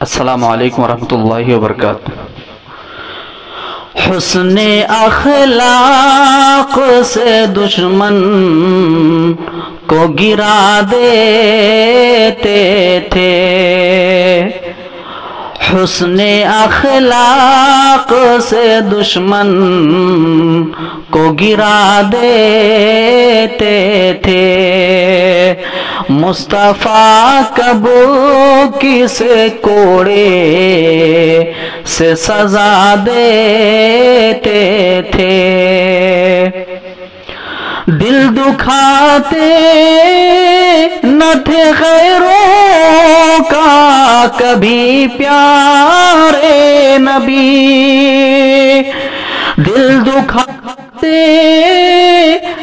السلام علیکم ورحمۃ اللہ وبرکاتہ۔ حسن اخلاق سے دشمن کو گرا دیتے تھے، حسن اخلاق سے دشمن کو گرا دیتے تھے، مصطفیٰ کب کس کوڑے سے سزا دیتے تھے، دل دکھاتے نہ تھے غیروں کا کبھی پیارے نبی، دل دکھاتے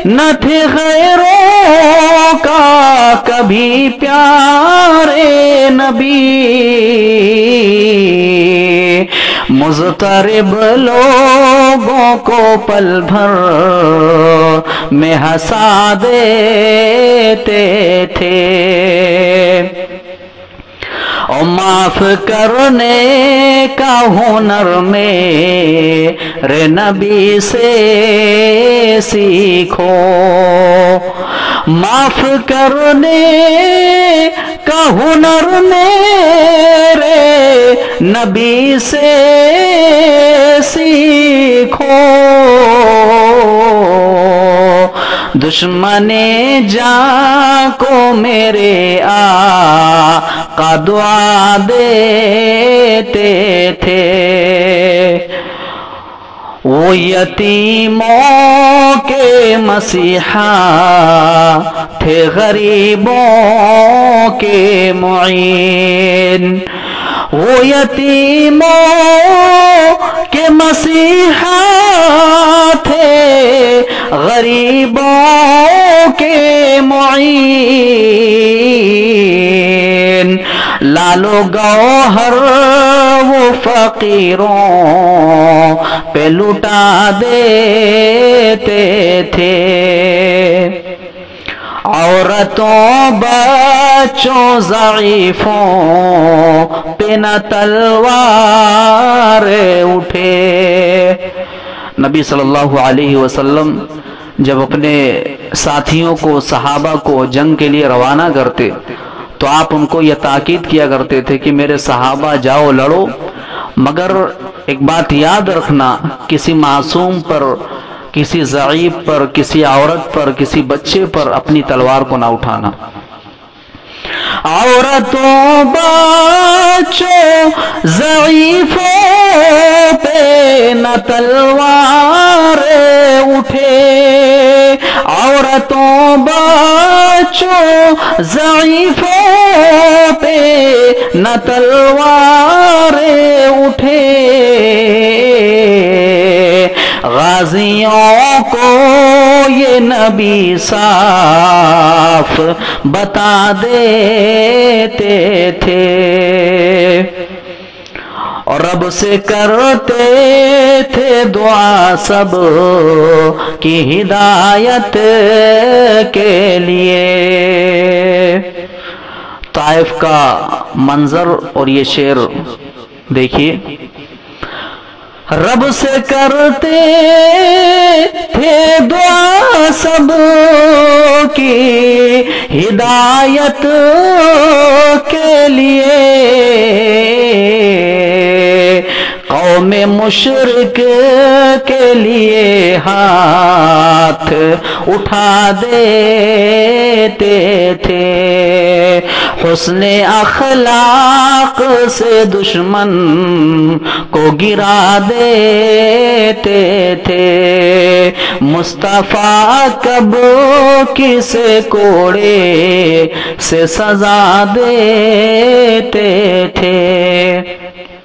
نہ تھے غیروں کا کبھی پیارے نبی، مضطرب لوگوں کو پل بھر میں ہنسا دیتے تھے، اور معاف کرنے کا ہنر میرے نبی سے سیکھو، معاف کرنے کا ہنر میرے نبی سے سیکھو، دشمن جاں کو میرے آقا دعا دیتے تھے، وہ یتیموں کے مسیحا تھے، غریبوں کے معین، وہ یتیموں کے مسیحا تھے، غریبوں کے معین، لالو گوہر وہ فقیروں پہ لٹا دیتے تھے، عورتوں بچوں ضعیفوں پہ نہ تلوار اٹھے۔ نبی صلی اللہ علیہ وسلم جب اپنے ساتھیوں کو، صحابہ کو جنگ کے لیے روانہ کرتے تو آپ ان کو یہ تاکید کیا کرتے تھے کہ میرے صحابہ جاؤ لڑو، مگر ایک بات یاد رکھنا، کسی معصوم پر، کسی ضعیف پر، کسی عورت پر، کسی بچے پر اپنی تلوار کو نہ اٹھانا۔ عورتوں بچوں ضعیفوں پہ نہ تلوار اٹھے، عورتوں بچوں ضعیفوں پہ نہ تلوار اٹھے، غازیوں کو یہ نبی صاف بتا دیتے تھے، اور رب سے کرتے تھے دعا سب کی ہدایت کے لیے۔ طائف کا منظر اور یہ شعر دیکھیے، رب سے کرتے تھے دعا سب کی ہدایت کے لیے، قوم مشرک کے لیے ہاتھ اٹھا دیتے تھے، حسن اخلاق سے دشمن کو گرا دیتے تھے، مصطفیٰ کب کس کوڑے سے سزا دیتے تھے۔